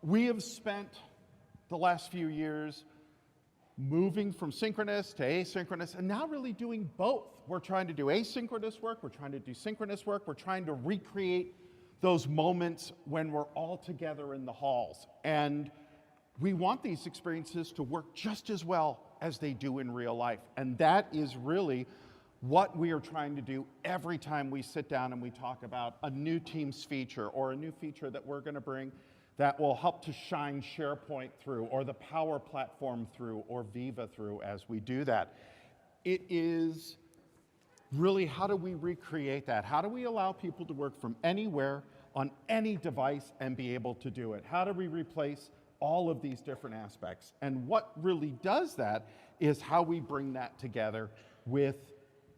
We have spent the last few years moving from synchronous to asynchronous, and now really doing both. We're trying to do asynchronous work, we're trying to do synchronous work, we're trying to recreate those moments when we're all together in the halls. And we want these experiences to work just as well as they do in real life. And that is really what we are trying to do every time we sit down and we talk about a new Teams feature or a new feature that we're going to bring that will help to shine SharePoint through, or the Power Platform through, or Viva through as we do that. It is really, how do we recreate that? How do we allow people to work from anywhere, on any device, and be able to do it? How do we replace all of these different aspects? And what really does that is how we bring that together with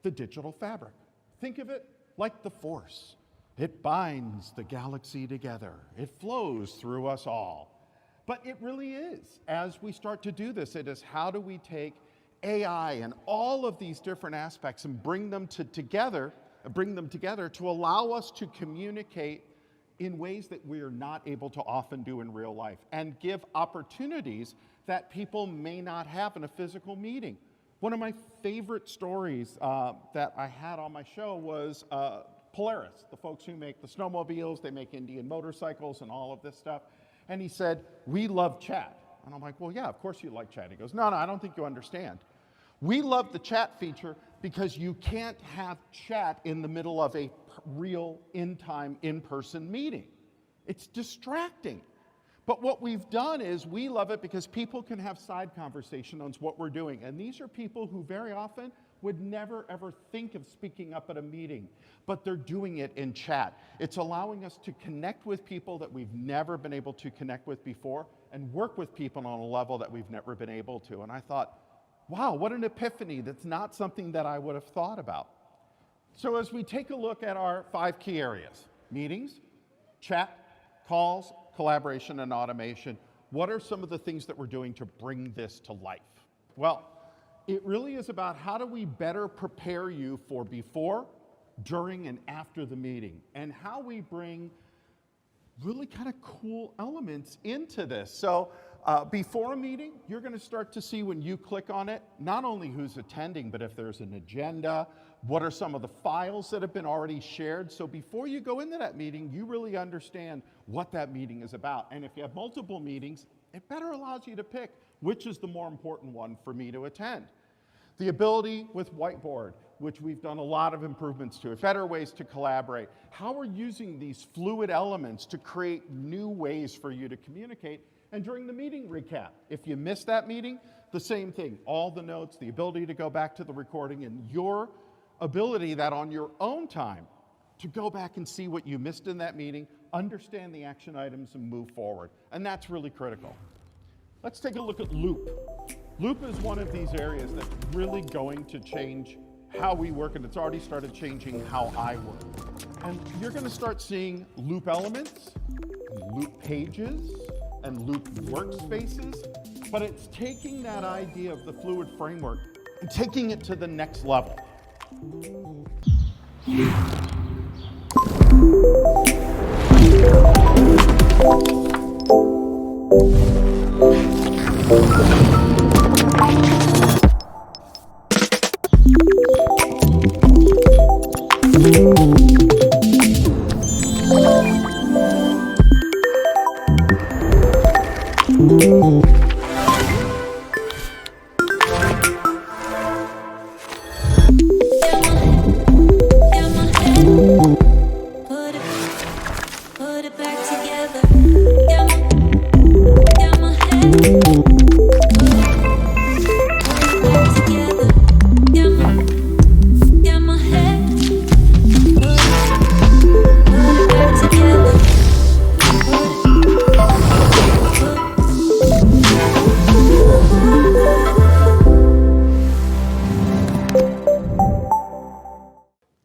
the digital fabric. Think of it like the Force. It binds the galaxy together. It flows through us all. But it really is. As we start to do this, it is how do we take AI and all of these different aspects and bring them together to allow us to communicate in ways that we are not able to often do in real life, and give opportunities that people may not have in a physical meeting. One of my favorite stories that I had on my show was Polaris, the folks who make the snowmobiles, they make Indian motorcycles and all of this stuff. And he said, "We love chat." And I'm like, "Well, yeah, of course you like chat." He goes, No, I don't think you understand. We love the chat feature because you can't have chat in the middle of a real, in-time, in-person meeting. It's distracting. But what we've done is we love it because people can have side conversation on what we're doing. And these are people who very often would never ever think of speaking up at a meeting, but they're doing it in chat. It's allowing us to connect with people that we've never been able to connect with before, and work with people on a level that we've never been able to. And I thought, wow, what an epiphany. That's not something that I would have thought about. So as we take a look at our 5 key areas: meetings, chat, calls, collaboration, and automation, what are some of the things that we're doing to bring this to life? Well, it really is about how do we better prepare you for before, during, and after the meeting, and how we bring really kind of cool elements into this. So before a meeting, you're going to start to see when you click on it, not only who's attending, but if there's an agenda, what are some of the files that have been already shared. So before you go into that meeting, you really understand what that meeting is about. And if you have multiple meetings, it better allows you to pick which is the more important one for me to attend. The ability with Whiteboard, which we've done a lot of improvements to, better ways to collaborate. How we're using these fluid elements to create new ways for you to communicate. And during the meeting recap, if you missed that meeting, the same thing. All the notes, the ability to go back to the recording, and your ability that on your own time to go back and see what you missed in that meeting, understand the action items, and move forward. And that's really critical. Let's take a look at Loop. Loop is one of these areas that's really going to change how we work, and it's already started changing how I work. And you're going to start seeing Loop elements, Loop pages, and Loop workspaces, but it's taking that idea of the fluid framework and taking it to the next level.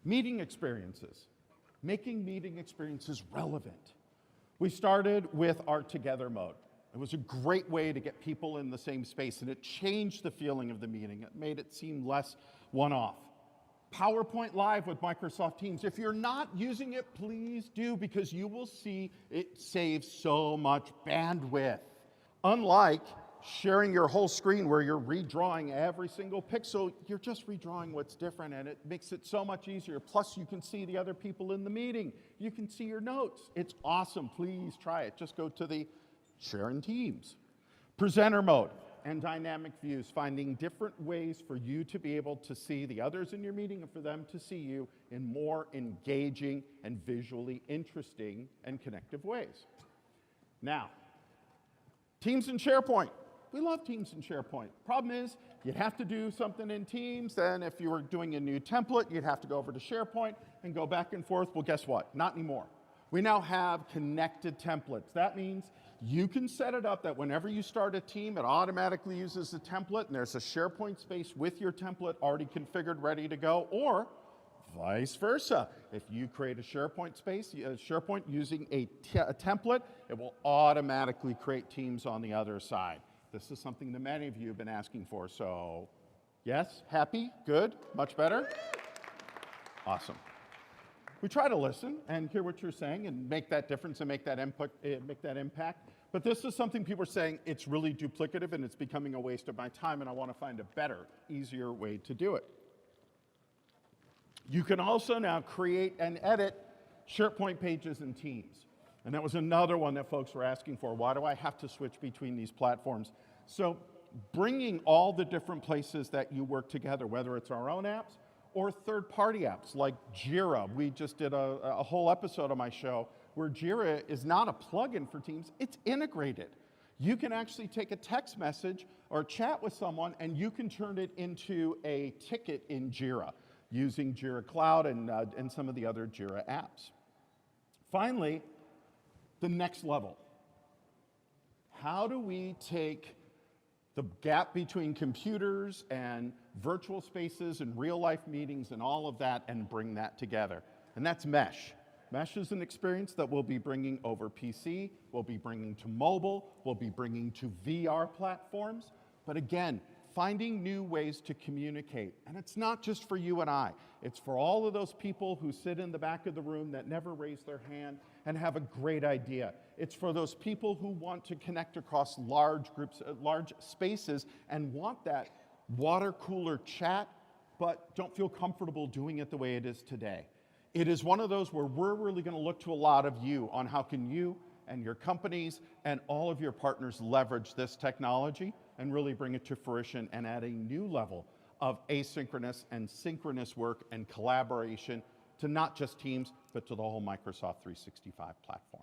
Meeting experiences, making meeting experiences relevant. We started with our Together mode. It was a great way to get people in the same space, and it changed the feeling of the meeting. It made it seem less one-off. PowerPoint Live with Microsoft Teams. If you're not using it, please do, because you will see it saves so much bandwidth. Unlike sharing your whole screen where you're redrawing every single pixel, you're just redrawing what's different, and it makes it so much easier. Plus, you can see the other people in the meeting. You can see your notes. It's awesome. Please try it. Just go to the Share in Teams. Presenter mode and dynamic views, finding different ways for you to be able to see the others in your meeting and for them to see you in more engaging and visually interesting and connective ways. Now, Teams and SharePoint. We love Teams and SharePoint. Problem is, you'd have to do something in Teams, then if you were doing a new template, you'd have to go over to SharePoint and go back and forth. Well, guess what? Not anymore. We now have connected templates. That means you can set it up that whenever you start a team, it automatically uses the template, and there's a SharePoint space with your template already configured, ready to go, or vice versa. If you create a SharePoint space, SharePoint using a template, it will automatically create teams on the other side. This is something that many of you have been asking for, so yes, happy, good, much better? Awesome. We try to listen and hear what you're saying and make that difference and make that input, make that impact. But this is something people are saying it's really duplicative and it's becoming a waste of my time, and I want to find a better, easier way to do it. You can also now create and edit SharePoint pages in Teams. And that was another one that folks were asking for. Why do I have to switch between these platforms? So bringing all the different places that you work together, whether it's our own apps or third-party apps like Jira. We just did a whole episode of my show where Jira is not a plugin for Teams, it's integrated. You can actually take a text message or chat with someone and you can turn it into a ticket in Jira using Jira Cloud and some of the other Jira apps. Finally, the next level. How do we take the gap between computers and virtual spaces and real-life meetings and all of that and bring that together? And that's Mesh. Mesh is an experience that we'll be bringing over PC, we'll be bringing to mobile, we'll be bringing to VR platforms. But again, finding new ways to communicate. And it's not just for you and I. It's for all of those people who sit in the back of the room that never raise their hand and have a great idea. It's for those people who want to connect across large groups, large spaces, and want that water cooler chat, but don't feel comfortable doing it the way it is today. It is one of those where we're really going to look to a lot of you on how can you and your companies and all of your partners leverage this technology and really bring it to fruition and add a new level of asynchronous and synchronous work and collaboration to not just Teams, but to the whole Microsoft 365 platform.